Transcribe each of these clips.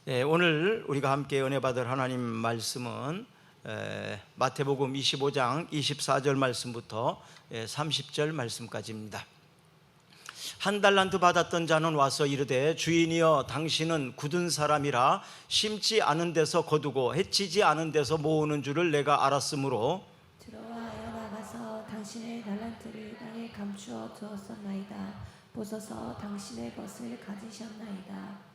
오늘 우리가 함께 은혜 받을 하나님 말씀은 마태복음 25장 24절 말씀부터 30절 말씀까지입니다. 한 달란트 받았던 자는 와서 이르되 주인이여 당신은 굳은 사람이라 심지 않은 데서 거두고 해치지 않은 데서 모으는 줄을 내가 알았으므로 들어와여 나가서 당신의 달란트를 땅에 감추어 두었었나이다. 보소서 당신의 것을 가지셨나이다.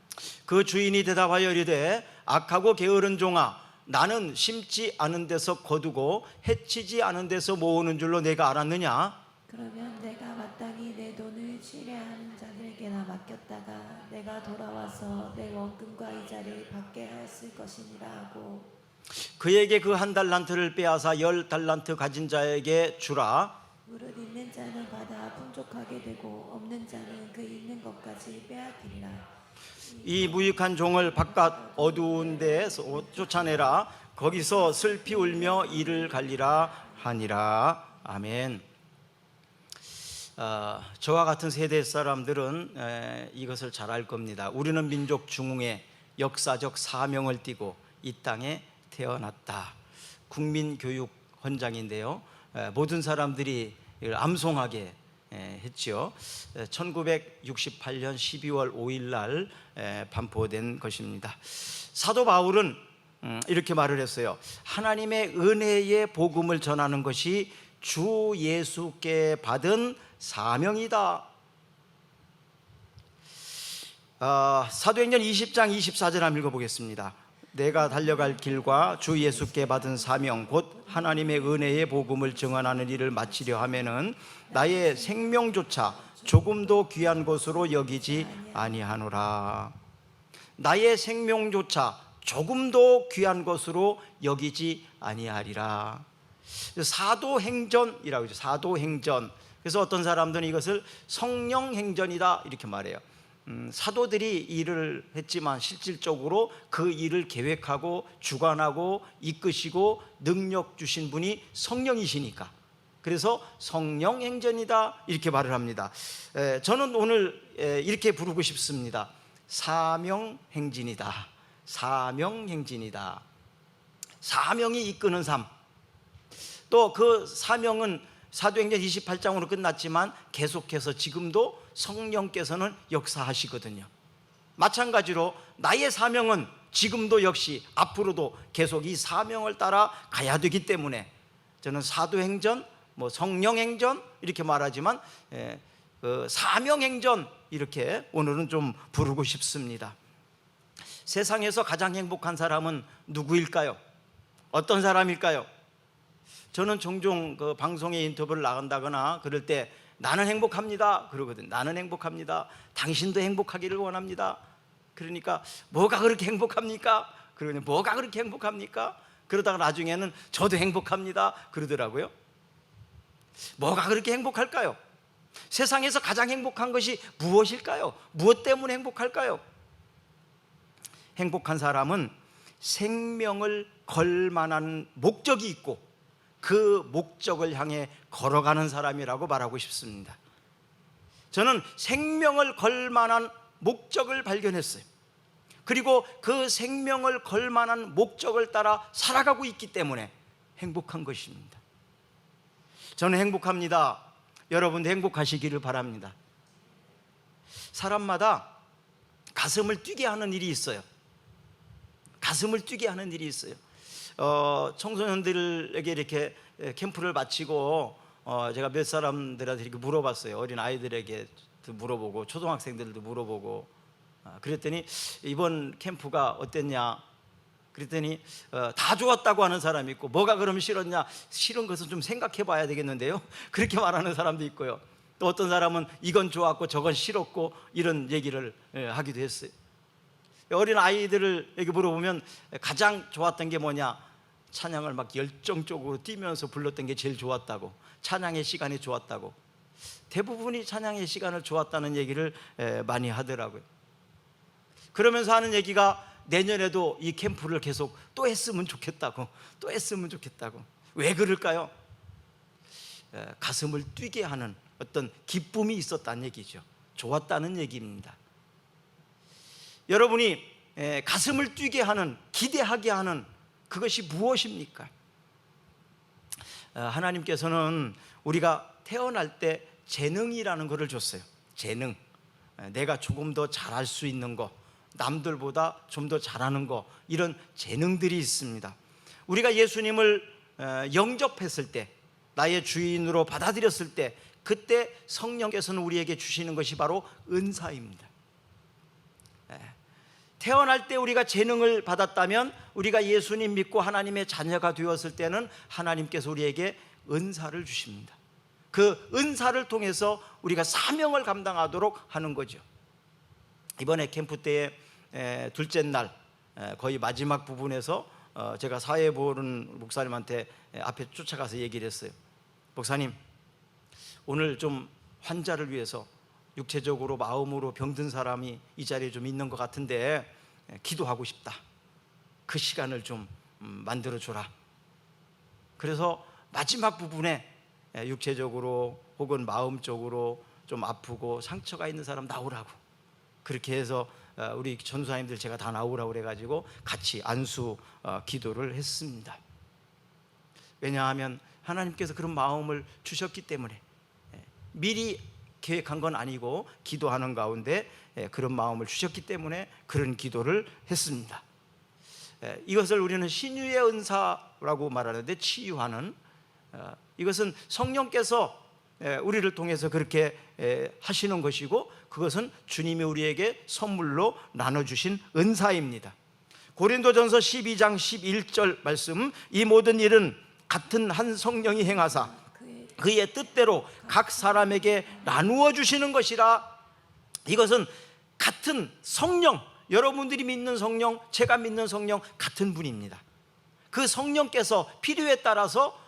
그 주인이 대답하여 이르되 악하고 게으른 종아 나는 심지 않은 데서 거두고 해치지 않은 데서 모으는 줄로 내가 알았느냐? 그러면 내가 마땅히 내 돈을 취례하는 자들에게나 맡겼다가 내가 돌아와서 내 원금과 이자를 받게 하였을 것이니라 하고 그에게 그 한 달란트를 빼앗아 10달란트 가진 자에게 주라. 무릇 있는 자는 받아 풍족하게 되고 없는 자는 그 있는 것까지 빼앗기리라. 이 무익한 종을 바깥 어두운 데에서 쫓아내라. 거기서 슬피 울며 이를 갈리라 하니라. 아멘. 저와 같은 세대 사람들은 이것을 잘 알 겁니다. 우리는 민족 중흥의 역사적 사명을 띠고 이 땅에 태어났다. 국민교육 헌장인데요, 모든 사람들이 이걸 암송하게 했죠. 1968년 12월 5일 날 반포된 것입니다. 사도 바울은 이렇게 말을 했어요. 하나님의 은혜의 복음을 전하는 것이 주 예수께 받은 사명이다. 사도행전 20장 24절 한번 읽어보겠습니다. 내가 달려갈 길과 주 예수께 받은 사명 곧 하나님의 은혜의 복음을 증언하는 일을 마치려 하면은 나의 생명조차 조금도 귀한 것으로 여기지 아니하노라. 나의 생명조차 조금도 귀한 것으로 여기지 아니하리라. 사도행전이라고 하죠. 사도행전. 그래서 어떤 사람들은 이것을 성령행전이다 이렇게 말해요. 사도들이 일을 했지만 실질적으로 그 일을 계획하고 주관하고 이끄시고 능력 주신 분이 성령이시니까, 그래서 성령행전이다 이렇게 말을 합니다. 저는 오늘 이렇게 부르고 싶습니다. 사명행진이다. 사명행진이다. 사명이 이끄는 삶. 또 그 사명은 사도행전 28장으로 끝났지만 계속해서 지금도 성령께서는 역사하시거든요. 마찬가지로 나의 사명은 지금도 역시 앞으로도 계속 이 사명을 따라 가야 되기 때문에 저는 사도행전, 성령행전 이렇게 말하지만 사명행전 이렇게 오늘은 좀 부르고 싶습니다. 세상에서 가장 행복한 사람은 누구일까요? 어떤 사람일까요? 저는 종종 그 방송에 인터뷰를 나간다거나 그럴 때 나는 행복합니다 그러거든요. 나는 행복합니다. 당신도 행복하기를 원합니다. 그러니까 뭐가 그렇게 행복합니까? 그러니 뭐가 그렇게 행복합니까? 그러다가 나중에는 저도 행복합니다 그러더라고요. 뭐가 그렇게 행복할까요? 세상에서 가장 행복한 것이 무엇일까요? 무엇 때문에 행복할까요? 행복한 사람은 생명을 걸 만한 목적이 있고 그 목적을 향해 걸어가는 사람이라고 말하고 싶습니다. 저는 생명을 걸 만한 목적을 발견했어요. 그리고 그 생명을 걸 만한 목적을 따라 살아가고 있기 때문에 행복한 것입니다. 저는 행복합니다. 여러분도 행복하시기를 바랍니다. 사람마다 가슴을 뛰게 하는 일이 있어요. 가슴을 뛰게 하는 일이 있어요. 청소년들에게 이렇게 캠프를 마치고 제가 몇 사람들한테 이렇게 물어봤어요. 어린 아이들에게 물어보고 초등학생들도 물어보고 그랬더니 이번 캠프가 어땠냐 그랬더니 다 좋았다고 하는 사람이 있고, 뭐가 그러면 싫었냐, 싫은 것은 좀 생각해 봐야 되겠는데요 그렇게 말하는 사람도 있고요. 또 어떤 사람은 이건 좋았고 저건 싫었고 이런 얘기를 하기도 했어요. 어린 아이들에게 물어보면 가장 좋았던 게 뭐냐, 찬양을 막 열정적으로 뛰면서 불렀던 게 제일 좋았다고, 찬양의 시간이 좋았다고, 대부분이 찬양의 시간을 좋았다는 얘기를 많이 하더라고요. 그러면서 하는 얘기가 내년에도 이 캠프를 계속 또 했으면 좋겠다고, 또 했으면 좋겠다고. 왜 그럴까요? 가슴을 뛰게 하는 어떤 기쁨이 있었다는 얘기죠. 좋았다는 얘기입니다. 여러분이 가슴을 뛰게 하는, 기대하게 하는 그것이 무엇입니까? 하나님께서는 우리가 태어날 때 재능이라는 것을 줬어요. 재능, 내가 조금 더 잘할 수 있는 거, 남들보다 좀 더 잘하는 거, 이런 재능들이 있습니다. 우리가 예수님을 영접했을 때, 나의 주인으로 받아들였을 때, 그때 성령께서는 우리에게 주시는 것이 바로 은사입니다. 태어날 때 우리가 재능을 받았다면, 우리가 예수님 믿고 하나님의 자녀가 되었을 때는 하나님께서 우리에게 은사를 주십니다. 그 은사를 통해서 우리가 사명을 감당하도록 하는 거죠. 이번에 캠프 때의 둘째 날, 거의 마지막 부분에서 제가 사회 보는 목사님한테 앞에 쫓아가서 얘기를 했어요. 목사님, 오늘 좀 환자를 위해서 육체적으로 마음으로 병든 사람이 이 자리에 좀 있는 것 같은데 기도하고 싶다. 그 시간을 좀 만들어 줘라. 그래서 마지막 부분에 육체적으로 혹은 마음적으로 좀 아프고 상처가 있는 사람 나오라고, 그렇게 해서 우리 전도사님들 제가 다 나오라고 그래가지고 같이 안수 기도를 했습니다. 왜냐하면 하나님께서 그런 마음을 주셨기 때문에, 미리 계획한 건 아니고 기도하는 가운데 그런 마음을 주셨기 때문에 그런 기도를 했습니다. 이것을 우리는 신유의 은사라고 말하는데, 치유하는, 이것은 성령께서 우리를 통해서 그렇게 하시는 것이고, 그것은 주님이 우리에게 선물로 나눠주신 은사입니다. 고린도전서 12장 11절 말씀, 이 모든 일은 같은 한 성령이 행하사 그의 뜻대로 각 사람에게 나누어 주시는 것이라. 이것은 같은 성령, 여러분들이 믿는 성령, 제가 믿는 성령 같은 분입니다. 그 성령께서 필요에 따라서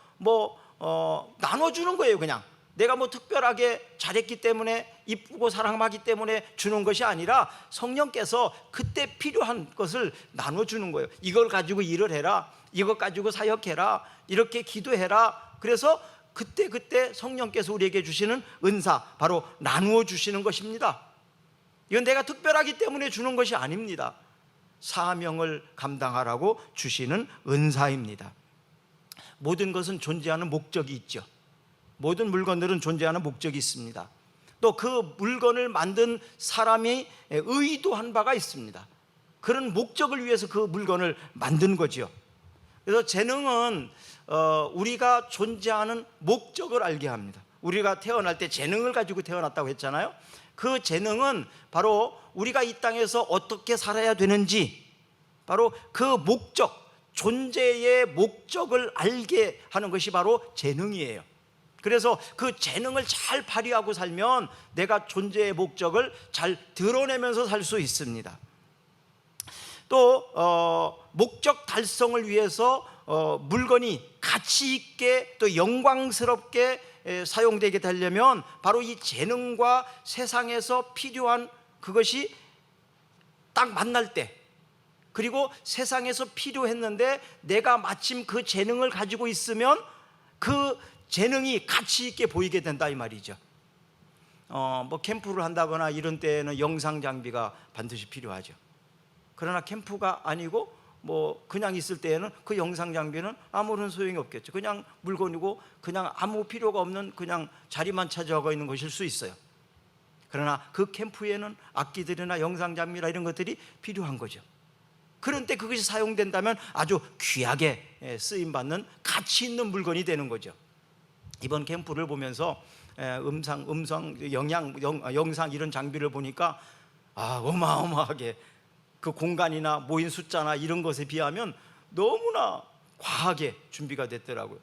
나눠주는 거예요. 그냥 내가 특별하게 잘했기 때문에, 이쁘고 사랑하기 때문에 주는 것이 아니라 성령께서 그때 필요한 것을 나눠주는 거예요. 이걸 가지고 일을 해라, 이것 가지고 사역해라, 이렇게 기도해라. 그래서 그때 성령께서 우리에게 주시는 은사, 바로 나누어 주시는 것입니다. 이건 내가 특별하기 때문에 주는 것이 아닙니다. 사명을 감당하라고 주시는 은사입니다. 모든 것은 존재하는 목적이 있죠. 모든 물건들은 존재하는 목적이 있습니다. 또 그 물건을 만든 사람이 의도한 바가 있습니다. 그런 목적을 위해서 그 물건을 만든 거죠. 그래서 재능은 우리가 존재하는 목적을 알게 합니다. 우리가 태어날 때 재능을 가지고 태어났다고 했잖아요. 그 재능은 바로 우리가 이 땅에서 어떻게 살아야 되는지, 바로 그 목적, 존재의 목적을 알게 하는 것이 바로 재능이에요. 그래서 그 재능을 잘 발휘하고 살면 내가 존재의 목적을 잘 드러내면서 살 수 있습니다. 또 목적 달성을 위해서 물건이 가치 있게 또 영광스럽게 사용되게 되려면 바로 이 재능과 세상에서 필요한 그것이 딱 만날 때, 그리고 세상에서 필요했는데 내가 마침 그 재능을 가지고 있으면 그 재능이 가치 있게 보이게 된다, 이 말이죠. 캠프를 한다거나 이런 때는 영상 장비가 반드시 필요하죠. 그러나 캠프가 아니고 그냥 있을 때에는 그 영상 장비는 아무런 소용이 없겠죠. 그냥 물건이고 그냥 아무 필요가 없는 그냥 자리만 차지하고 있는 것일 수 있어요. 그러나 그 캠프에는 악기들이나 영상 장비나 이런 것들이 필요한 거죠. 그런 때 그것이 사용된다면 아주 귀하게 쓰임받는 가치 있는 물건이 되는 거죠. 이번 캠프를 보면서 영상 이런 장비를 보니까 어마어마하게 그 공간이나 모인 숫자나 이런 것에 비하면 너무나 과하게 준비가 됐더라고요.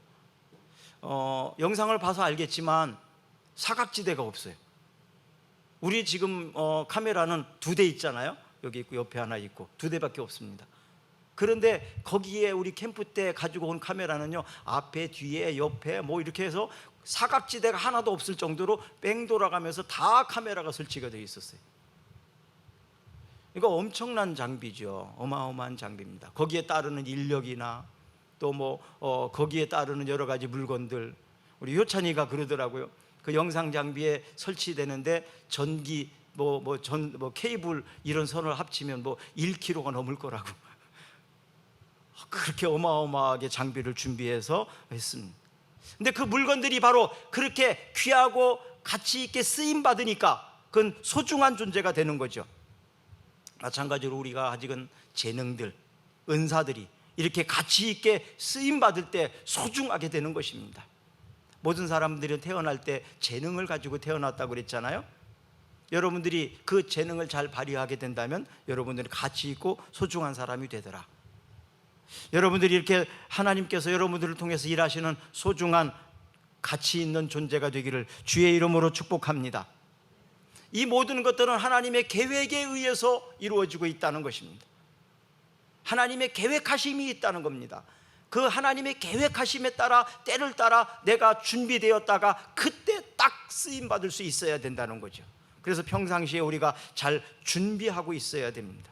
영상을 봐서 알겠지만 사각지대가 없어요. 우리 지금 카메라는 2대 있잖아요. 여기 있고 옆에 하나 있고 2대밖에 없습니다. 그런데 거기에 우리 캠프 때 가지고 온 카메라는요, 앞에 뒤에 옆에 이렇게 해서 사각지대가 하나도 없을 정도로 뺑 돌아가면서 다 카메라가 설치가 되어 있었어요. 이거 엄청난 장비죠. 어마어마한 장비입니다. 거기에 따르는 인력이나 또 거기에 따르는 여러 가지 물건들, 우리 효찬이가 그러더라고요. 그 영상 장비에 설치되는데 전기 케이블 이런 선을 합치면 1kg가 넘을 거라고. 그렇게 어마어마하게 장비를 준비해서 했습니다. 근데 그 물건들이 바로 그렇게 귀하고 가치 있게 쓰임 받으니까 그건 소중한 존재가 되는 거죠. 마찬가지로 우리가 아직은 재능들, 은사들이 이렇게 가치 있게 쓰임 받을 때 소중하게 되는 것입니다. 모든 사람들은 태어날 때 재능을 가지고 태어났다고 그랬잖아요. 여러분들이 그 재능을 잘 발휘하게 된다면 여러분들은 가치 있고 소중한 사람이 되더라. 여러분들이 이렇게 하나님께서 여러분들을 통해서 일하시는 소중한 가치 있는 존재가 되기를 주의 이름으로 축복합니다. 이 모든 것들은 하나님의 계획에 의해서 이루어지고 있다는 것입니다. 하나님의 계획하심이 있다는 겁니다. 그 하나님의 계획하심에 따라 때를 따라 내가 준비되었다가 그때 딱 쓰임받을 수 있어야 된다는 거죠. 그래서 평상시에 우리가 잘 준비하고 있어야 됩니다.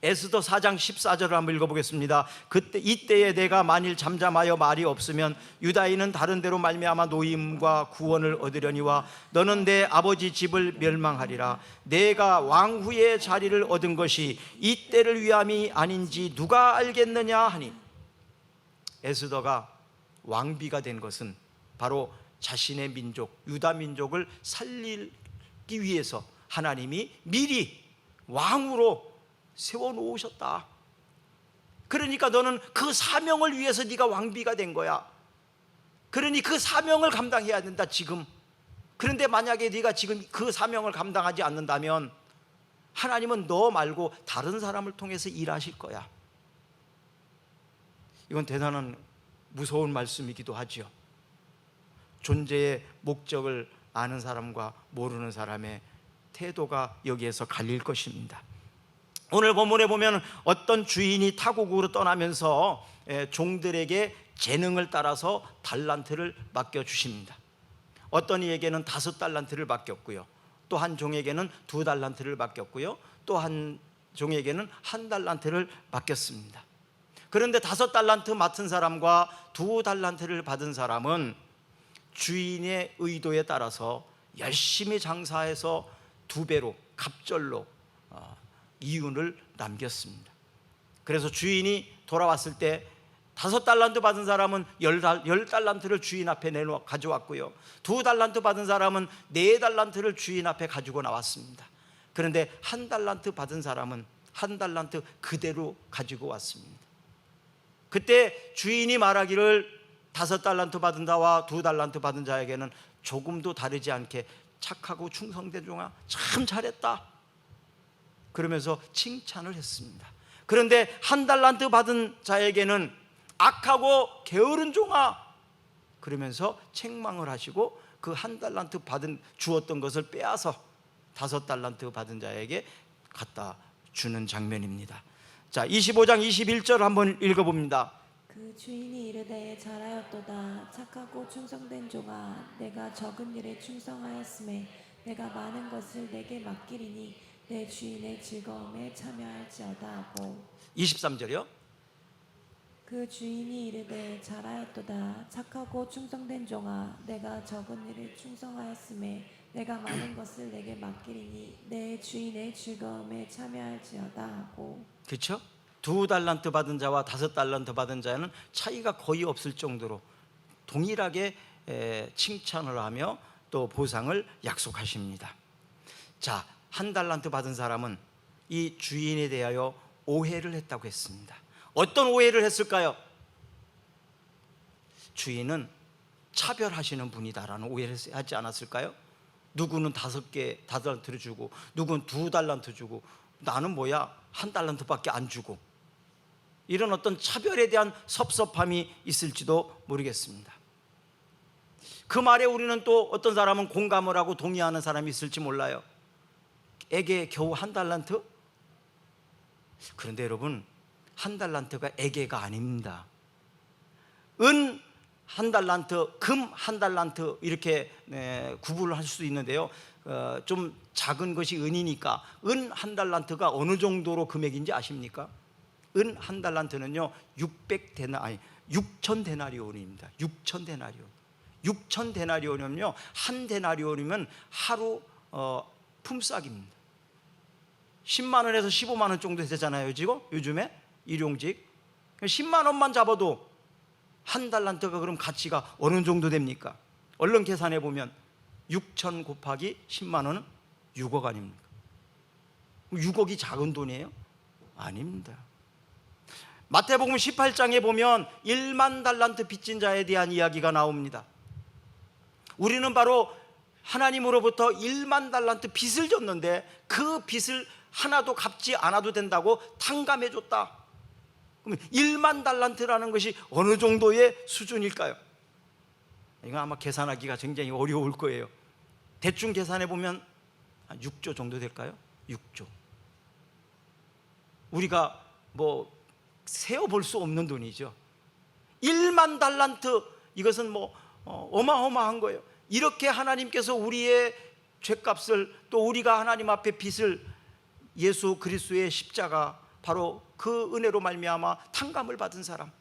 에스더 4장 14절을 한번 읽어보겠습니다. 이때에 내가 만일 잠잠하여 말이 없으면 유다인은 다른 데로 말미암아 노임과 구원을 얻으려니와 너는 내 아버지 집을 멸망하리라. 내가 왕후의 자리를 얻은 것이 이때를 위함이 아닌지 누가 알겠느냐 하니, 에스더가 왕비가 된 것은 바로 자신의 민족 유다 민족을 살리기 위해서 하나님이 미리 왕으로 세워놓으셨다. 그러니까 너는 그 사명을 위해서 네가 왕비가 된 거야. 그러니 그 사명을 감당해야 된다 지금. 그런데 만약에 네가 지금 그 사명을 감당하지 않는다면 하나님은 너 말고 다른 사람을 통해서 일하실 거야. 이건 대단한 무서운 말씀이기도 하죠. 존재의 목적을 아는 사람과 모르는 사람의 태도가 여기에서 갈릴 것입니다. 오늘 본문에 보면 어떤 주인이 타국으로 떠나면서 종들에게 재능을 따라서 달란트를 맡겨주십니다. 어떤 이에게는 5달란트를 맡겼고요, 또 한 종에게는 2달란트를 맡겼고요, 또 한 종에게는 1달란트를 맡겼습니다. 그런데 5달란트 맡은 사람과 2달란트를 받은 사람은 주인의 의도에 따라서 열심히 장사해서 2배로 갑절로 이윤을 남겼습니다. 그래서 주인이 돌아왔을 때 5달란트 받은 사람은 10달란트를 주인 앞에 가져왔고요, 2달란트 받은 사람은 4달란트를 주인 앞에 가지고 나왔습니다. 그런데 1달란트 받은 사람은 1달란트 그대로 가지고 왔습니다. 그때 주인이 말하기를 5달란트 받은 자와 2달란트 받은 자에게는 조금도 다르지 않게 착하고 충성된 종아, 참 잘했다, 그러면서 칭찬을 했습니다. 그런데 1달란트 받은 자에게는 악하고 게으른 종아, 그러면서 책망을 하시고 그 1달란트 주었던 것을 빼앗아 5달란트 받은 자에게 갖다 주는 장면입니다. 자, 25장 21절 한번 읽어봅니다. 그 주인이 이르되 잘하였도다. 착하고 충성된 종아, 내가 적은 일에 충성하였음에 내가 많은 것을 내게 맡기리니 내 주인의 즐거움에 참여할지어다 하고. 23절이요. 그 주인이 이르되 잘하였도다. 착하고 충성된 종아, 내가 적은 일에 충성하였음에 내가 많은 것을 내게 맡기리니 내 주인의 즐거움에 참여할지어다 하고. 그렇죠? 2달란트 받은 자와 5달란트 받은 자는 차이가 거의 없을 정도로 동일하게 칭찬을 하며 또 보상을 약속하십니다. 자, 1달란트 받은 사람은 이 주인에 대하여 오해를 했다고 했습니다. 어떤 오해를 했을까요? 주인은 차별하시는 분이다라는 오해를 하지 않았을까요? 누구는 5달란트를 주고 누구는 2달란트 주고 나는 뭐야 1달란트밖에 안 주고, 이런 어떤 차별에 대한 섭섭함이 있을지도 모르겠습니다. 그 말에 우리는 또 어떤 사람은 공감을 하고 동의하는 사람이 있을지 몰라요. 에게 겨우 1달란트? 그런데 여러분, 1달란트가 에게가 아닙니다. 은 1달란트, 금 1달란트 이렇게 구분을 할 수 있는데요, 좀 작은 것이 은이니까 은 1달란트가 어느 정도로 금액인지 아십니까? 은 1달란트는요 6,000데나리온입니다. 6,000데나리온. 6,000데나리온이면요, 한 데나리온이면 하루 품삯입니다. 10만 원에서 15만 원 정도 되잖아요, 지금 요즘에 일용직. 10만 원만 잡아도 한 달란트가 그럼 가치가 어느 정도 됩니까? 얼른 계산해 보면 6천 곱하기 10만 원은 6억 아닙니까? 6억이 작은 돈이에요? 아닙니다. 마태복음 18장에 보면 1만 달란트 빚진 자에 대한 이야기가 나옵니다. 우리는 바로 하나님으로부터 1만 달란트 빚을 졌는데 그 빚을 하나도 갚지 않아도 된다고 탕감해 줬다. 그럼 1만 달란트라는 것이 어느 정도의 수준일까요? 이건 아마 계산하기가 굉장히 어려울 거예요. 대충 계산해 보면 한 6조 정도 될까요? 6조. 우리가 뭐 세어볼 수 없는 돈이죠. 1만 달란트, 이것은 뭐 어마어마한 거예요. 이렇게 하나님께서 우리의 죄값을, 또 우리가 하나님 앞에 빚을 예수 그리스도의 십자가, 바로 그 은혜로 말미암아 탕감을 받은 사람.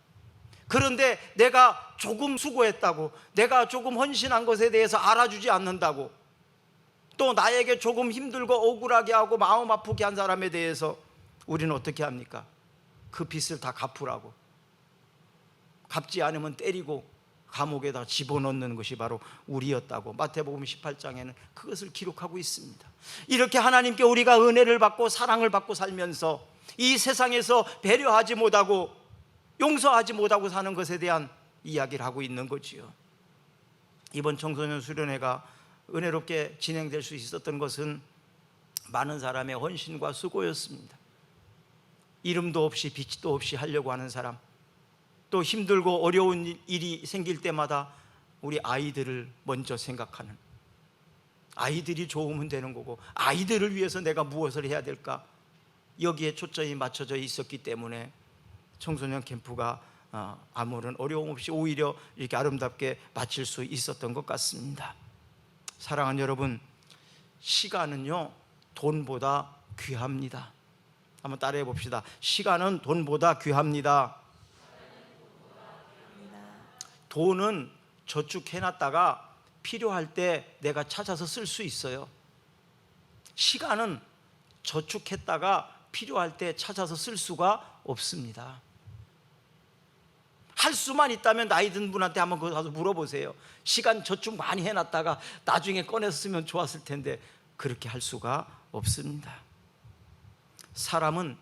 그런데 내가 조금 수고했다고, 내가 조금 헌신한 것에 대해서 알아주지 않는다고, 또 나에게 조금 힘들고 억울하게 하고 마음 아프게 한 사람에 대해서 우리는 어떻게 합니까? 그 빚을 다 갚으라고. 갚지 않으면 때리고 감옥에다 집어넣는 것이 바로 우리였다고 마태복음 18장에는 그것을 기록하고 있습니다. 이렇게 하나님께 우리가 은혜를 받고 사랑을 받고 살면서 이 세상에서 배려하지 못하고 용서하지 못하고 사는 것에 대한 이야기를 하고 있는 거지요. 이번 청소년 수련회가 은혜롭게 진행될 수 있었던 것은 많은 사람의 헌신과 수고였습니다. 이름도 없이 빛도 없이 하려고 하는 사람, 또 힘들고 어려운 일이 생길 때마다 우리 아이들을 먼저 생각하는, 아이들이 좋으면 되는 거고 아이들을 위해서 내가 무엇을 해야 될까, 여기에 초점이 맞춰져 있었기 때문에 청소년 캠프가 아무런 어려움 없이 오히려 이렇게 아름답게 마칠 수 있었던 것 같습니다. 사랑하는 여러분, 시간은요 돈보다 귀합니다. 한번 따라해 봅시다. 시간은 돈보다 귀합니다. 돈은 저축해놨다가 필요할 때 내가 찾아서 쓸 수 있어요. 시간은 저축했다가 필요할 때 찾아서 쓸 수가 없습니다. 할 수만 있다면 나이 든 분한테 한번 그거 가서 물어보세요. 시간 저축 많이 해놨다가 나중에 꺼내서 쓰면 좋았을 텐데 그렇게 할 수가 없습니다. 사람은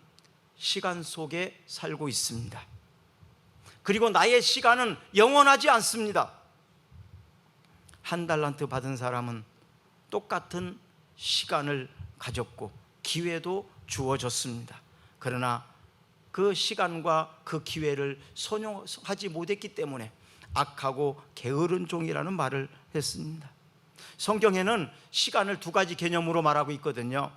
시간 속에 살고 있습니다. 그리고 나의 시간은 영원하지 않습니다. 한 달란트 받은 사람은 똑같은 시간을 가졌고 기회도 주어졌습니다. 그러나 그 시간과 그 기회를 선용하지 못했기 때문에 악하고 게으른 종이라는 말을 했습니다. 성경에는 시간을 두 가지 개념으로 말하고 있거든요.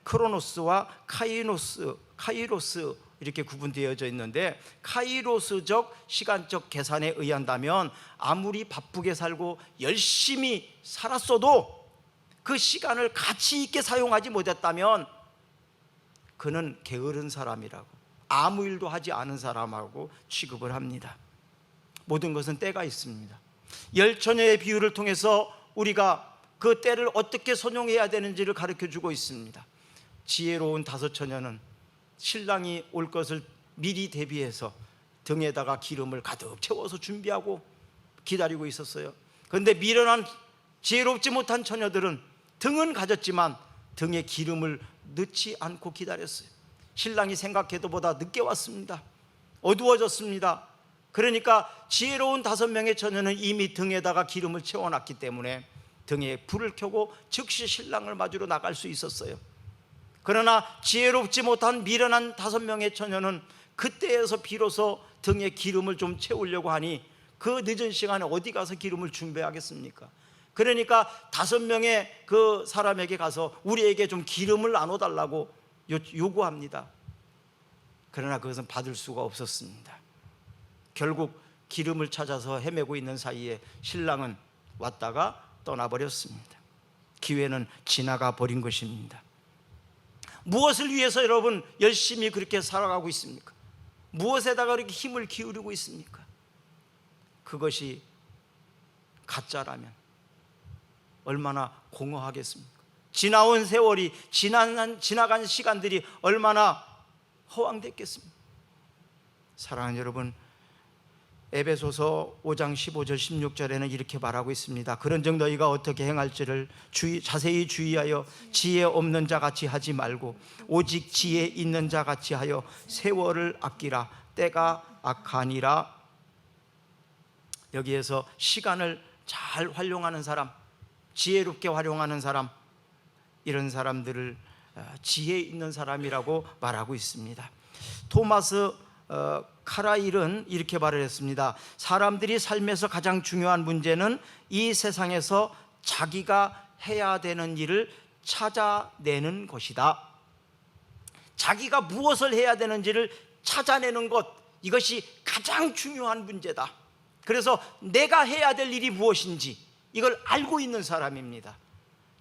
크로노스와 카이로스 이렇게 구분되어져 있는데, 카이로스적 시간적 계산에 의한다면 아무리 바쁘게 살고 열심히 살았어도 그 시간을 가치 있게 사용하지 못했다면 그는 게으른 사람이라고, 아무 일도 하지 않은 사람하고 취급을 합니다. 모든 것은 때가 있습니다. 열처녀의 비유를 통해서 우리가 그 때를 어떻게 선용해야 되는지를 가르쳐주고 있습니다. 지혜로운 다섯 처녀는 신랑이 올 것을 미리 대비해서 등에다가 기름을 가득 채워서 준비하고 기다리고 있었어요. 그런데 미련한 지혜롭지 못한 처녀들은 등은 가졌지만 등에 기름을 넣지 않고 기다렸어요. 신랑이 생각해도 보다 늦게 왔습니다. 어두워졌습니다. 그러니까 지혜로운 5명의 처녀는 이미 등에다가 기름을 채워놨기 때문에 등에 불을 켜고 즉시 신랑을 맞으러 나갈 수 있었어요. 그러나 지혜롭지 못한 미련한 5명의 처녀는 그때에서 비로소 등에 기름을 좀 채우려고 하니 그 늦은 시간에 어디 가서 기름을 준비하겠습니까? 그러니까 5명의 그 사람에게 가서 우리에게 좀 기름을 나눠달라고 요구합니다. 그러나 그것은 받을 수가 없었습니다. 결국 기름을 찾아서 헤매고 있는 사이에 신랑은 왔다가 떠나버렸습니다. 기회는 지나가 버린 것입니다. 무엇을 위해서 여러분 열심히 그렇게 살아가고 있습니까? 무엇에다가 그렇게 힘을 기울이고 있습니까? 그것이 가짜라면 얼마나 공허하겠습니까? 지나온 세월이, 지나간 시간들이 얼마나 허황됐겠습니까? 사랑하는 여러분, 에베소서 5장 15절 16절에는 이렇게 말하고 있습니다. 그런즉 너희가 어떻게 행할지를 자세히 주의하여 지혜 없는 자같이 하지 말고 오직 지혜 있는 자같이 하여 세월을 아끼라. 때가 악하니라. 여기에서 시간을 잘 활용하는 사람, 지혜롭게 활용하는 사람, 이런 사람들을 지혜 있는 사람이라고 말하고 있습니다. 토마스 카라일은 이렇게 말을 했습니다. 사람들이 삶에서 가장 중요한 문제는 이 세상에서 자기가 해야 되는 일을 찾아내는 것이다. 자기가 무엇을 해야 되는지를 찾아내는 것, 이것이 가장 중요한 문제다. 그래서 내가 해야 될 일이 무엇인지 이걸 알고 있는 사람입니다.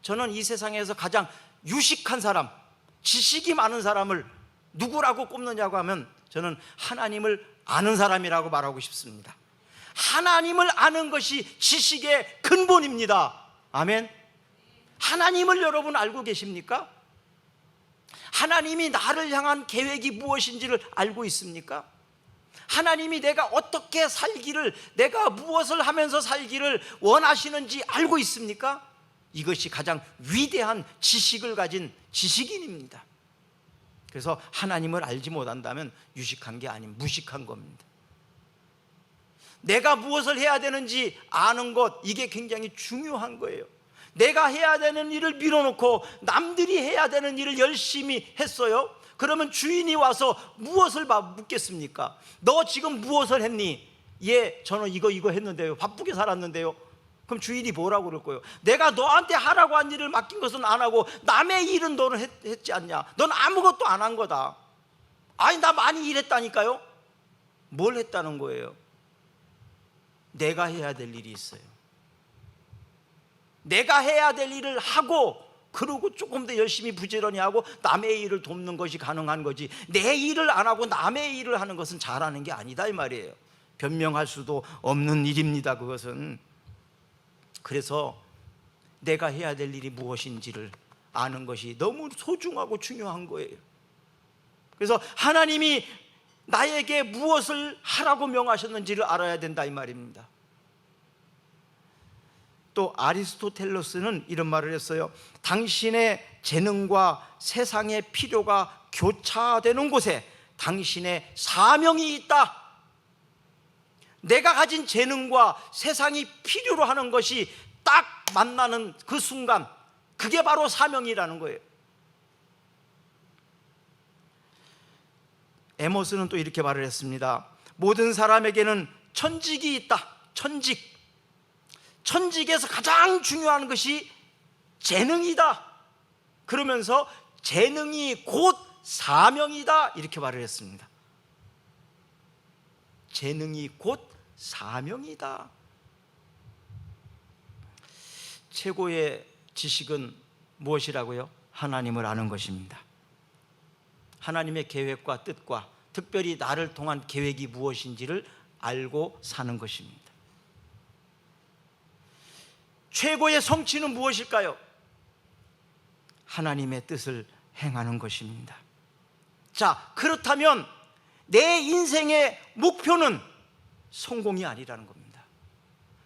저는 이 세상에서 가장 유식한 사람, 지식이 많은 사람을 누구라고 꼽느냐고 하면 저는 하나님을 아는 사람이라고 말하고 싶습니다. 하나님을 아는 것이 지식의 근본입니다. 아멘. 하나님을 여러분 알고 계십니까? 하나님이 나를 향한 계획이 무엇인지를 알고 있습니까? 하나님이 내가 어떻게 살기를, 내가 무엇을 하면서 살기를 원하시는지 알고 있습니까? 이것이 가장 위대한 지식을 가진 지식인입니다. 그래서 하나님을 알지 못한다면 유식한 게 아닌 무식한 겁니다. 내가 무엇을 해야 되는지 아는 것, 이게 굉장히 중요한 거예요. 내가 해야 되는 일을 밀어놓고 남들이 해야 되는 일을 열심히 했어요. 그러면 주인이 와서 무엇을 묻겠습니까? 너 지금 무엇을 했니? 예, 저는 이거 했는데요. 바쁘게 살았는데요. 그럼 주인이 뭐라고 그럴 거예요? 내가 너한테 하라고 한 일을 맡긴 것은 안 하고 남의 일은 너는 했지 않냐? 넌 아무것도 안 한 거다. 아니, 나 많이 일했다니까요. 뭘 했다는 거예요? 내가 해야 될 일이 있어요. 내가 해야 될 일을 하고, 그러고 조금 더 열심히 부지런히 하고 남의 일을 돕는 것이 가능한 거지, 내 일을 안 하고 남의 일을 하는 것은 잘하는 게 아니다 이 말이에요. 변명할 수도 없는 일입니다, 그것은. 그래서 내가 해야 될 일이 무엇인지를 아는 것이 너무 소중하고 중요한 거예요. 그래서 하나님이 나에게 무엇을 하라고 명하셨는지를 알아야 된다 이 말입니다. 또 아리스토텔레스는 이런 말을 했어요. 당신의 재능과 세상의 필요가 교차되는 곳에 당신의 사명이 있다. 내가 가진 재능과 세상이 필요로 하는 것이 딱 만나는 그 순간, 그게 바로 사명이라는 거예요. 에머스는 또 이렇게 말을 했습니다. 모든 사람에게는 천직이 있다. 천직에서 가장 중요한 것이 재능이다. 그러면서 재능이 곧 사명이다, 이렇게 말을 했습니다. 재능이 곧 사명이다. 최고의 지식은 무엇이라고요? 하나님을 아는 것입니다. 하나님의 계획과 뜻과 특별히 나를 통한 계획이 무엇인지를 알고 사는 것입니다. 최고의 성취는 무엇일까요? 하나님의 뜻을 행하는 것입니다. 자, 그렇다면 내 인생의 목표는 성공이 아니라는 겁니다.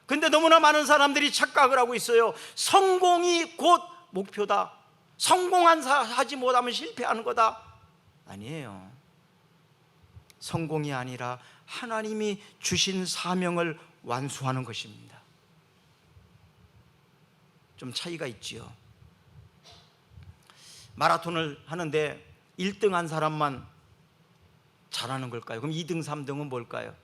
근데 너무나 많은 사람들이 착각을 하고 있어요. 성공이 곧 목표다. 하지 못하면 실패하는 거다. 아니에요. 성공이 아니라 하나님이 주신 사명을 완수하는 것입니다. 좀 차이가 있지요. 마라톤을 하는데 1등 한 사람만 잘하는 걸까요? 그럼 2등, 3등은 뭘까요?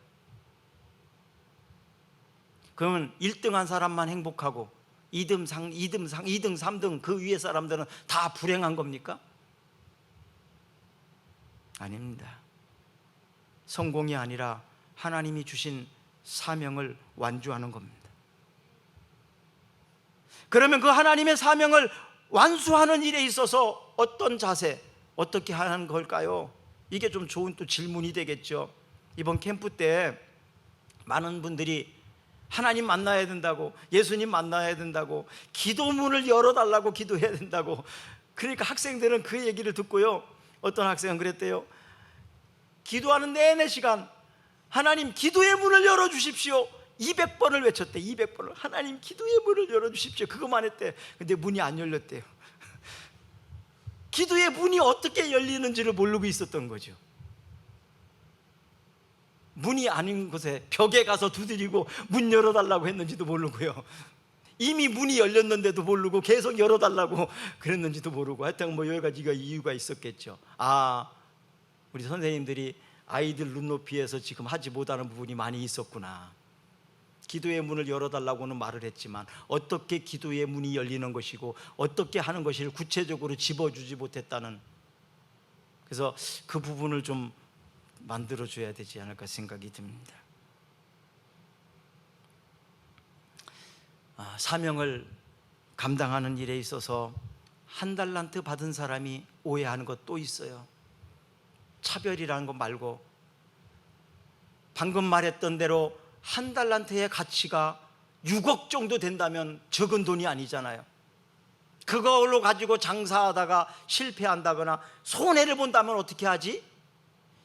그러면 1등 한 사람만 행복하고 2등, 3등 그 위에 사람들은 다 불행한 겁니까? 아닙니다. 성공이 아니라 하나님이 주신 사명을 완주하는 겁니다. 그러면 그 하나님의 사명을 완수하는 일에 있어서 어떤 자세, 어떻게 하는 걸까요? 이게 좀 좋은 또 질문이 되겠죠. 이번 캠프 때 많은 분들이 하나님 만나야 된다고, 예수님 만나야 된다고, 기도문을 열어달라고 기도해야 된다고. 그러니까 학생들은 그 얘기를 듣고요, 어떤 학생은 그랬대요. 기도하는 내내 시간 하나님 기도의 문을 열어주십시오 200번을 외쳤대. 200번을 하나님 기도의 문을 열어주십시오, 그것만 했대. 근데 문이 안 열렸대요. 기도의 문이 어떻게 열리는지를 모르고 있었던 거죠. 문이 아닌 곳에 벽에 가서 두드리고 문 열어달라고 했는지도 모르고요, 이미 문이 열렸는데도 모르고 계속 열어달라고 그랬는지도 모르고, 하여튼 뭐 여러 가지가 이유가 있었겠죠. 우리 선생님들이 아이들 눈높이에서 지금 하지 못하는 부분이 많이 있었구나. 기도의 문을 열어달라고는 말을 했지만 어떻게 기도의 문이 열리는 것이고 어떻게 하는 것을 구체적으로 짚어주지 못했다는, 그래서 그 부분을 좀 만들어줘야 되지 않을까 생각이 듭니다. 사명을 감당하는 일에 있어서 한 달란트 받은 사람이 오해하는 것 또 있어요. 차별이라는 것 말고, 방금 말했던 대로 한 달란트의 가치가 6억 정도 된다면 적은 돈이 아니잖아요. 그걸로 가지고 장사하다가 실패한다거나 손해를 본다면 어떻게 하지?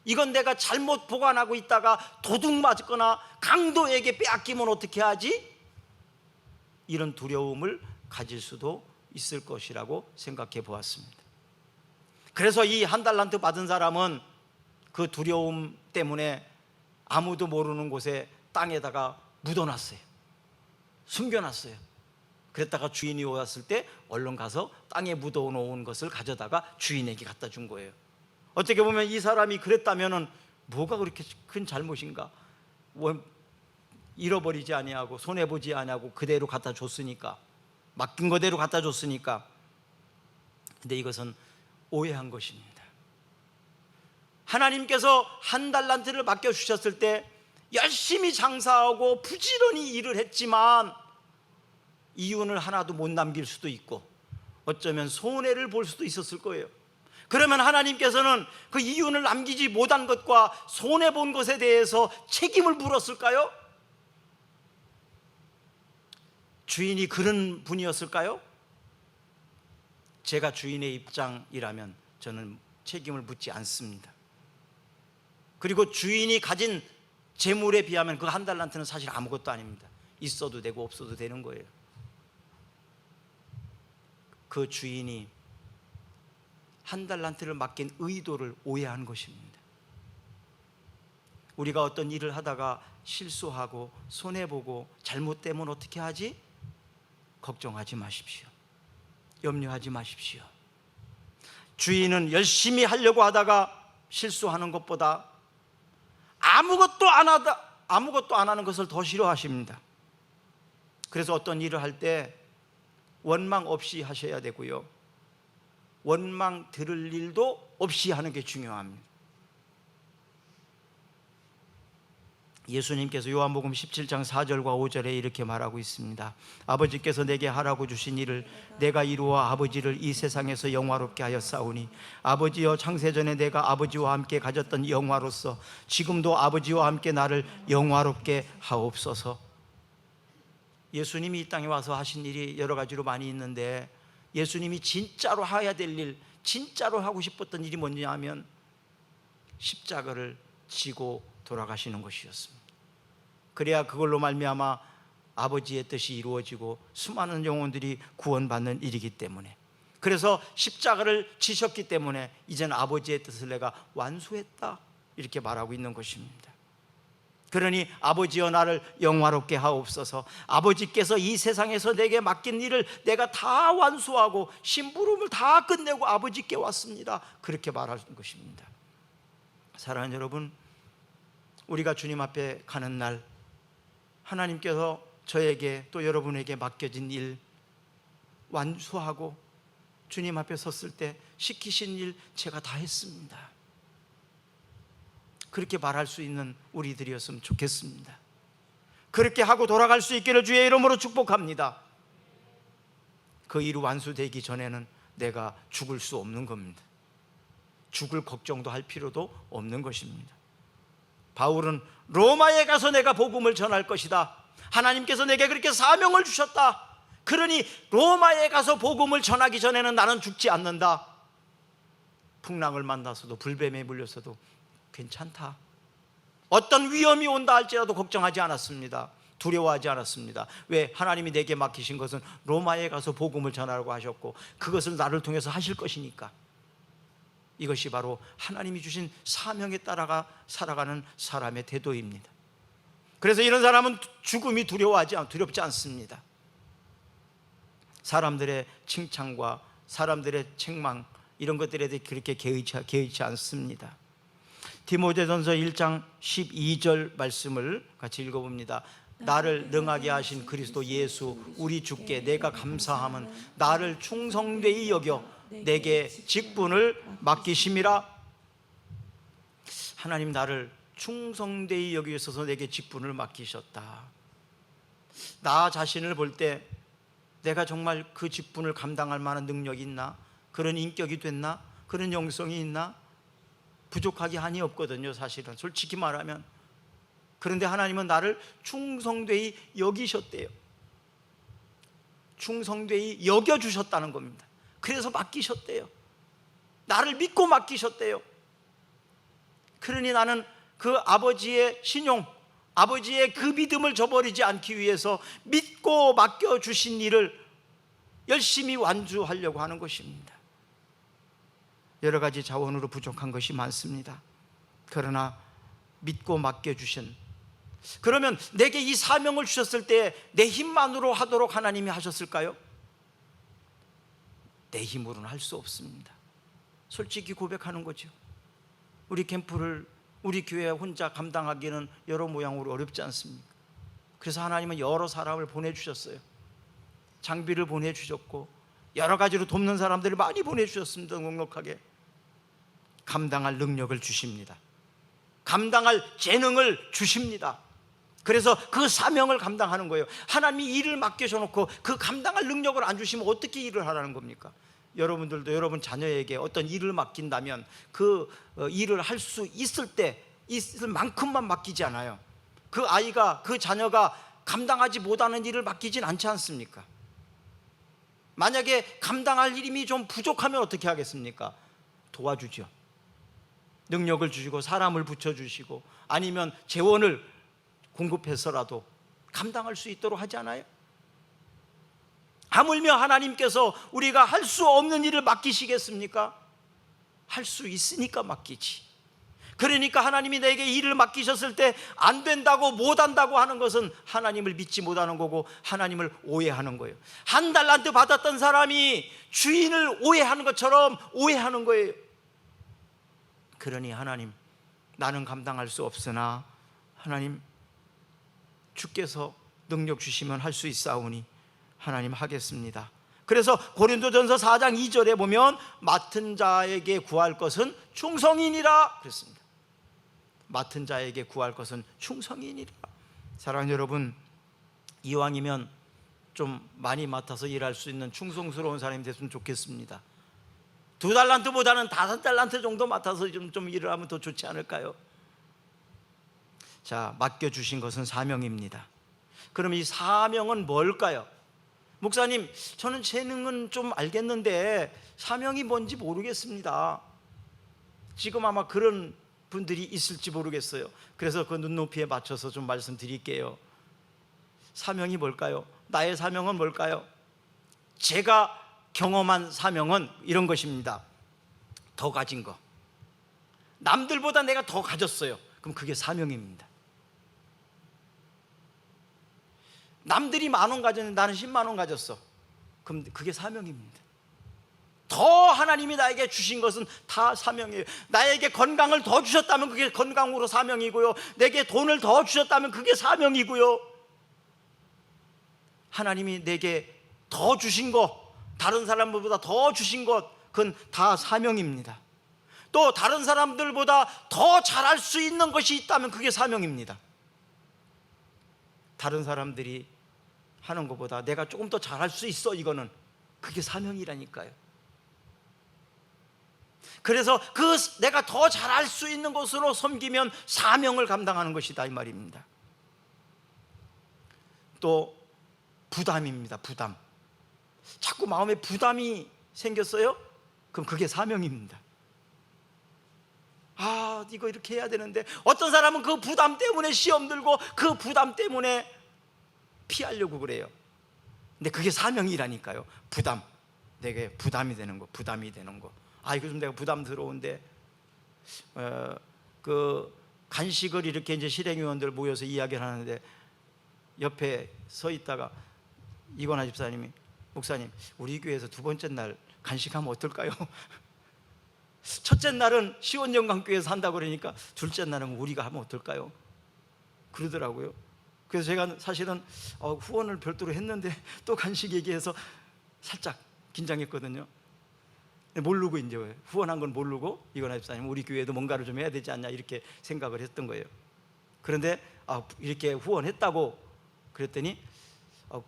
이건 내가 잘못 보관하고 있다가 도둑 맞거나 강도에게 빼앗기면 어떻게 하지? 이런 두려움을 가질 수도 있을 것이라고 생각해 보았습니다. 그래서 이 한 달란트 받은 사람은 그 두려움 때문에 아무도 모르는 곳에 땅에다가 묻어놨어요. 숨겨놨어요. 그랬다가 주인이 왔을 때 얼른 가서 땅에 묻어놓은 것을 가져다가 주인에게 갖다 준 거예요. 어떻게 보면 이 사람이 그랬다면 뭐가 그렇게 큰 잘못인가? 잃어버리지 아니하고 손해보지 아니하고 그대로 갖다 줬으니까, 맡긴 거대로 갖다 줬으니까. 근데 이것은 오해한 것입니다. 하나님께서 한 달란트를 맡겨주셨을 때 열심히 장사하고 부지런히 일을 했지만 이윤을 하나도 못 남길 수도 있고 어쩌면 손해를 볼 수도 있었을 거예요. 그러면 하나님께서는 그 이윤을 남기지 못한 것과 손해본 것에 대해서 책임을 물었을까요? 주인이 그런 분이었을까요? 제가 주인의 입장이라면 저는 책임을 묻지 않습니다. 그리고 주인이 가진 재물에 비하면 그 한 달란트는 사실 아무것도 아닙니다. 있어도 되고 없어도 되는 거예요. 그 주인이 한 달란트를 맡긴 의도를 오해한 것입니다. 우리가 어떤 일을 하다가 실수하고 손해보고 잘못되면 어떻게 하지? 걱정하지 마십시오. 염려하지 마십시오. 주인은 열심히 하려고 하다가 실수하는 것보다 아무것도 안 하는 것을 더 싫어하십니다. 그래서 어떤 일을 할 때 원망 없이 하셔야 되고요, 원망 들을 일도 없이 하는 게 중요합니다. 예수님께서 요한복음 17장 4절과 5절에 이렇게 말하고 있습니다. 아버지께서 내게 하라고 주신 일을 내가 이루어 아버지를 이 세상에서 영화롭게 하였사오니 아버지여, 창세전에 내가 아버지와 함께 가졌던 영화로서 지금도 아버지와 함께 나를 영화롭게 하옵소서. 예수님이 이 땅에 와서 하신 일이 여러 가지로 많이 있는데 예수님이 진짜로 해야 될 일, 진짜로 하고 싶었던 일이 뭐냐 하면 십자가를 지고 돌아가시는 것이었습니다. 그래야 그걸로 말미암아 아버지의 뜻이 이루어지고 수많은 영혼들이 구원받는 일이기 때문에, 그래서 십자가를 지셨기 때문에 이제는 아버지의 뜻을 내가 완수했다 이렇게 말하고 있는 것입니다. 그러니 아버지여 나를 영화롭게 하옵소서. 아버지께서 이 세상에서 내게 맡긴 일을 내가 다 완수하고 심부름을 다 끝내고 아버지께 왔습니다, 그렇게 말하는 것입니다. 사랑하는 여러분, 우리가 주님 앞에 가는 날 하나님께서 저에게 또 여러분에게 맡겨진 일 완수하고 주님 앞에 섰을 때 시키신 일 제가 다 했습니다, 그렇게 말할 수 있는 우리들이었으면 좋겠습니다. 그렇게 하고 돌아갈 수 있기를 주의 이름으로 축복합니다. 그 일이 완수되기 전에는 내가 죽을 수 없는 겁니다. 죽을 걱정도 할 필요도 없는 것입니다. 바울은 로마에 가서 내가 복음을 전할 것이다, 하나님께서 내게 그렇게 사명을 주셨다. 그러니 로마에 가서 복음을 전하기 전에는 나는 죽지 않는다. 풍랑을 만나서도 불뱀에 물려서도 괜찮다. 어떤 위험이 온다 할지라도 걱정하지 않았습니다. 두려워하지 않았습니다. 왜? 하나님이 내게 맡기신 것은 로마에 가서 복음을 전하라고 하셨고 그것을 나를 통해서 하실 것이니까. 이것이 바로 하나님이 주신 사명에 따라가 살아가는 사람의 태도입니다. 그래서 이런 사람은 죽음이 두렵지 않습니다. 사람들의 칭찬과 사람들의 책망 이런 것들에 대해 그렇게 개의치 않습니다. 디모데전서 1장 12절 말씀을 같이 읽어봅니다. 나를 능하게 하신 그리스도 예수 우리 주께 내가 감사함은 나를 충성되이 여겨 내게 직분을 맡기심이라. 하나님 나를 충성되이 여기셔서 내게 직분을 맡기셨다. 나 자신을 볼 때 내가 정말 그 직분을 감당할 만한 능력이 있나? 그런 인격이 됐나? 그런 영성이 있나? 부족하기 한이 없거든요, 사실은. 솔직히 말하면. 그런데 하나님은 나를 충성되이 여기셨대요. 충성되이 여겨주셨다는 겁니다. 그래서 맡기셨대요. 나를 믿고 맡기셨대요. 그러니 나는 그 아버지의 신용, 아버지의 그 믿음을 저버리지 않기 위해서 믿고 맡겨주신 일을 열심히 완주하려고 하는 것입니다. 여러 가지 자원으로 부족한 것이 많습니다. 그러나 믿고 맡겨주신, 그러면 내게 이 사명을 주셨을 때 내 힘만으로 하도록 하나님이 하셨을까요? 내 힘으로는 할 수 없습니다. 솔직히 고백하는 거죠. 우리 캠프를 우리 교회 혼자 감당하기는 여러 모양으로 어렵지 않습니까? 그래서 하나님은 여러 사람을 보내주셨어요. 장비를 보내주셨고 여러 가지로 돕는 사람들을 많이 보내주셨습니다. 넉넉하게. 감당할 능력을 주십니다. 감당할 재능을 주십니다. 그래서 그 사명을 감당하는 거예요. 하나님이 일을 맡겨놓고 그 감당할 능력을 안 주시면 어떻게 일을 하라는 겁니까? 여러분들도 여러분 자녀에게 어떤 일을 맡긴다면 그 일을 할 수 있을 때 있을 만큼만 맡기지 않아요. 그 아이가, 그 자녀가 감당하지 못하는 일을 맡기진 않지 않습니까? 만약에 감당할 힘이 좀 부족하면 어떻게 하겠습니까? 도와주죠. 능력을 주시고 사람을 붙여주시고 아니면 재원을 공급해서라도 감당할 수 있도록 하지 않아요? 하물며 하나님께서 우리가 할 수 없는 일을 맡기시겠습니까? 할 수 있으니까 맡기지. 그러니까 하나님이 내게 일을 맡기셨을 때 안 된다고 못한다고 하는 것은 하나님을 믿지 못하는 거고 하나님을 오해하는 거예요. 한 달란트 받았던 사람이 주인을 오해하는 것처럼 오해하는 거예요. 그러니 하나님, 나는 감당할 수 없으나 하나님 주께서 능력 주시면 할 수 있사오니 하나님 하겠습니다. 그래서 고린도전서 4장 2절에 보면 맡은 자에게 구할 것은 충성이니라 그랬습니다. 맡은 자에게 구할 것은 충성이니라. 사랑하는 여러분, 이왕이면 좀 많이 맡아서 일할 수 있는 충성스러운 사람이 됐으면 좋겠습니다. 2달란트보다는 5달란트 정도 맡아서 좀 일을 하면 더 좋지 않을까요? 자, 맡겨주신 것은 사명입니다. 그럼 이 사명은 뭘까요? 목사님, 저는 재능은 좀 알겠는데 사명이 뭔지 모르겠습니다. 지금 아마 그런 분들이 있을지 모르겠어요. 그래서 그 눈높이에 맞춰서 좀 말씀드릴게요. 사명이 뭘까요? 나의 사명은 뭘까요? 제가 경험한 사명은 이런 것입니다. 더 가진 거. 남들보다 내가 더 가졌어요. 그럼 그게 사명입니다. 남들이 10,000원 가졌는데 나는 100,000원 가졌어. 그럼 그게 사명입니다. 더 하나님이 나에게 주신 것은 다 사명이에요. 나에게 건강을 더 주셨다면 그게 건강으로 사명이고요. 내게 돈을 더 주셨다면 그게 사명이고요. 하나님이 내게 더 주신 것, 다른 사람들보다 더 주신 것, 그건 다 사명입니다. 또 다른 사람들보다 더 잘할 수 있는 것이 있다면 그게 사명입니다. 다른 사람들이 하는 것보다 내가 조금 더 잘할 수 있어, 이거는 그게 사명이라니까요. 그래서 그 내가 더 잘할 수 있는 것으로 섬기면 사명을 감당하는 것이다 이 말입니다. 또 부담입니다. 부담. 자꾸 마음에 부담이 생겼어요? 그럼 그게 사명입니다. 아, 이거 이렇게 해야 되는데, 어떤 사람은 그 부담 때문에 시험 들고 그 부담 때문에 피하려고 그래요. 근데 그게 사명이라니까요. 부담. 내게 부담이 되는 거, 부담이 되는 거. 아, 이거 좀 내가 부담스러운데, 그 간식을 이렇게 이제 실행위원들 모여서 이야기를 하는데, 옆에 서 있다가 이건하 집사님이, 목사님, 우리 교회에서 두 번째 날 간식하면 어떨까요? 첫째 날은 시원영광교회에서 한다고 그러니까 둘째 날은 우리가 하면 어떨까요? 그러더라고요. 그래서 제가 사실은 후원을 별도로 했는데 또 간식 얘기해서 살짝 긴장했거든요. 모르고 이제 후원한 건 모르고 이건하 집사님, 우리 교회도 뭔가를 좀 해야 되지 않냐 이렇게 생각을 했던 거예요. 그런데 이렇게 후원했다고 그랬더니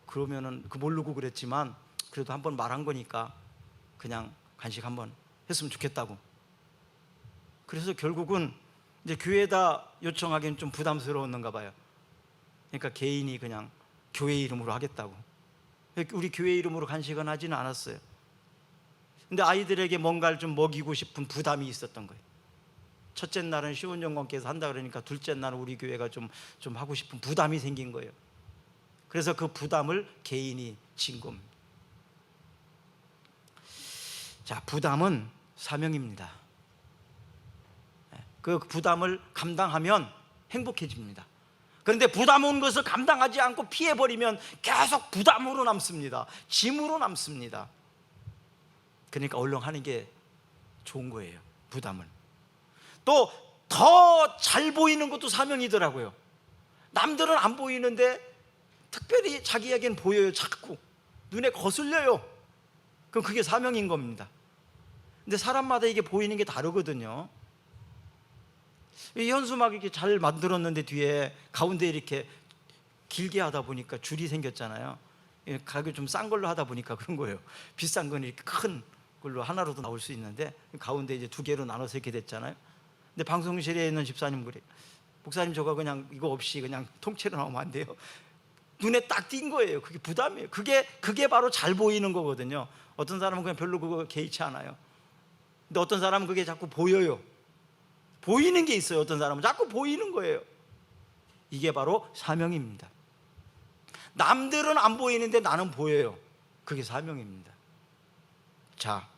그러면은 모르고 그랬지만 그래도 한번 말한 거니까 그냥 간식 한번 했으면 좋겠다고. 그래서 결국은 이제 교회에다 요청하기는 좀 부담스러웠는가 봐요. 그러니까 개인이 그냥 교회 이름으로 하겠다고. 우리 교회 이름으로 간식은 하지는 않았어요. 근데 아이들에게 뭔가를 좀 먹이고 싶은 부담이 있었던 거예요. 첫째 날은 시온영광께서 한다 그러니까 둘째 날은 우리 교회가 좀 하고 싶은 부담이 생긴 거예요. 그래서 그 부담을 개인이 진 겁니다. 자, 부담은 사명입니다. 그 부담을 감당하면 행복해집니다. 그런데 부담 온 것을 감당하지 않고 피해버리면 계속 부담으로 남습니다. 짐으로 남습니다. 그러니까 얼른 하는 게 좋은 거예요. 부담은. 또 더 잘 보이는 것도 사명이더라고요. 남들은 안 보이는데 특별히 자기에겐 보여요. 자꾸 눈에 거슬려요. 그럼 그게 사명인 겁니다. 근데 사람마다 이게 보이는 게 다르거든요. 이 현수막 이렇게 잘 만들었는데 뒤에 가운데 이렇게 길게 하다 보니까 줄이 생겼잖아요. 가격이 좀 싼 걸로 하다 보니까 그런 거예요. 비싼 건 이렇게 큰 걸로 하나로도 나올 수 있는데 가운데 이제 두 개로 나눠서 이렇게 됐잖아요. 근데 방송실에 있는 집사님 그래, 목사님 저거 그냥 이거 없이 그냥 통째로 나오면 안 돼요. 눈에 딱 띈 거예요. 그게 부담이에요. 그게 바로 잘 보이는 거거든요. 어떤 사람은 그냥 별로 그거 개의치 않아요. 근데 어떤 사람은 그게 자꾸 보여요. 보이는 게 있어요. 어떤 사람은 자꾸 보이는 거예요. 이게 바로 사명입니다. 남들은 안 보이는데 나는 보여요. 그게 사명입니다. 자,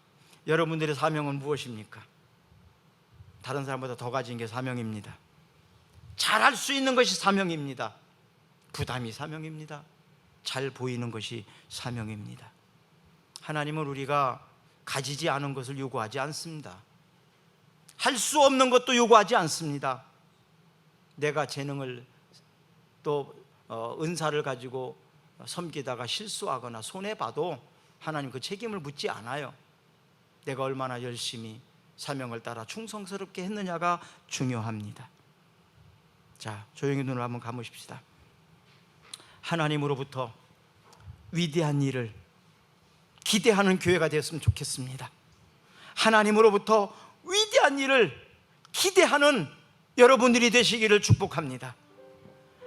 여러분들의 사명은 무엇입니까? 다른 사람보다 더 가진 게 사명입니다. 잘할 수 있는 것이 사명입니다. 부담이 사명입니다. 잘 보이는 것이 사명입니다. 하나님은 우리가 가지지 않은 것을 요구하지 않습니다. 할 수 없는 것도 요구하지 않습니다. 내가 재능을 또 은사를 가지고 섬기다가 실수하거나 손해봐도 하나님 그 책임을 묻지 않아요. 내가 얼마나 열심히 사명을 따라 충성스럽게 했느냐가 중요합니다. 자, 조용히 눈을 한번 감으십시다. 하나님으로부터 위대한 일을 기대하는 교회가 되었으면 좋겠습니다. 하나님으로부터 위대한 일을 기대하는 여러분들이 되시기를 축복합니다.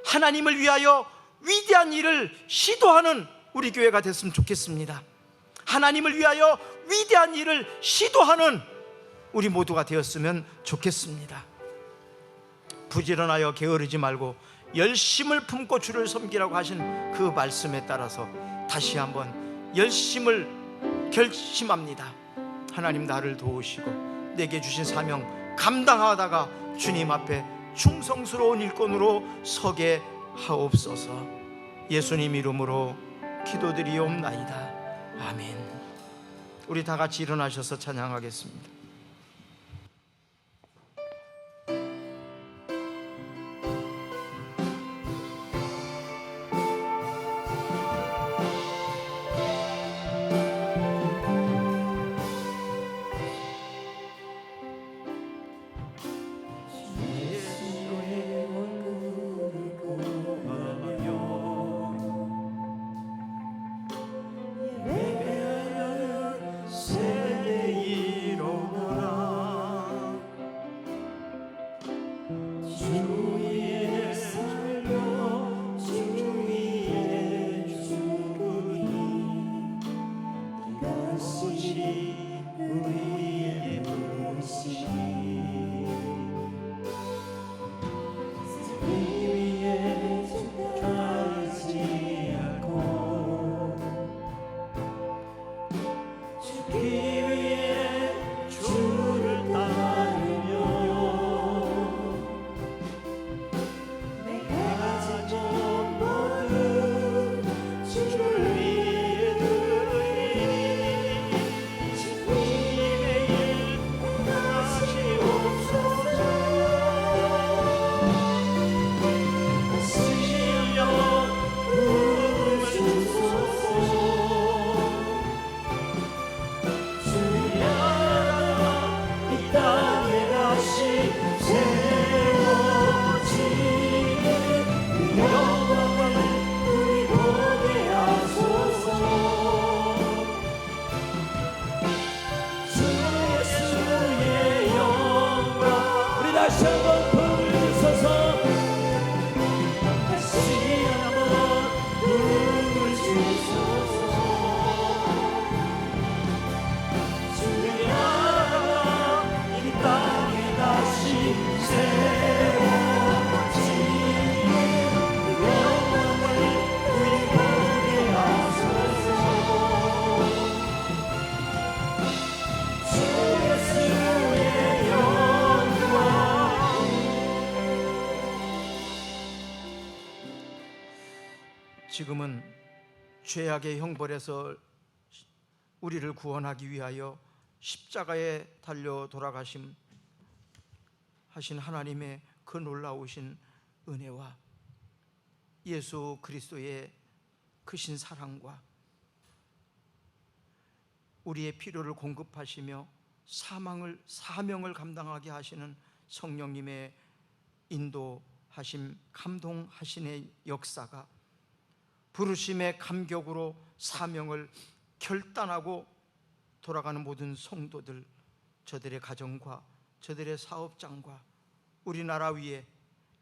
하나님을 위하여 위대한 일을 시도하는 우리 교회가 됐으면 좋겠습니다. 하나님을 위하여 위대한 일을 시도하는 우리 모두가 되었으면 좋겠습니다. 부지런하여 게으르지 말고 열심을 품고 주를 섬기라고 하신 그 말씀에 따라서 다시 한번 열심을 결심합니다. 하나님 나를 도우시고 내게 주신 사명 감당하다가 주님 앞에 충성스러운 일꾼으로 서게 하옵소서. 예수님 이름으로 기도드리옵나이다. 아멘. 우리 다 같이 일어나셔서 찬양하겠습니다. 세대이로 부르시니 우리의 부르시니 이 위에 가지 않고 죽기 위해 주를 따르며 내가 가진 모든 주를 위해 드리니 주님의 일 하시옵소서. 하시며 부름을 주소서. 주의 나라가 이 땅에 다시 세워지니 그 영광을 우리 보게 하소서. 주 예수의 영광 우리 다시 한번 부름을 주소서. 다시 한번 부름을 주소서. 주의 나라가 이 땅에 다시 세워지니 그 영광을 우리 보게 하소서. 주 예수의 영광. 지금은 죄악의 형벌에서 우리를 구원하기 위하여 십자가에 달려 돌아가심 하신 하나님의 그 놀라우신 은혜와 예수 그리스도의 크신 사랑과 우리의 필요를 공급하시며 사명을 감당하게 하시는 성령님의 인도하심, 감동하심의 역사가 부르심의 감격으로 사명을 결단하고 돌아가는 모든 성도들, 저들의 가정과 저들의 사업장과 우리나라 위에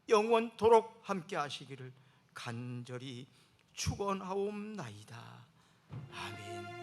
영원토록 함께 하시기를 간절히 축원하옵나이다. 아멘.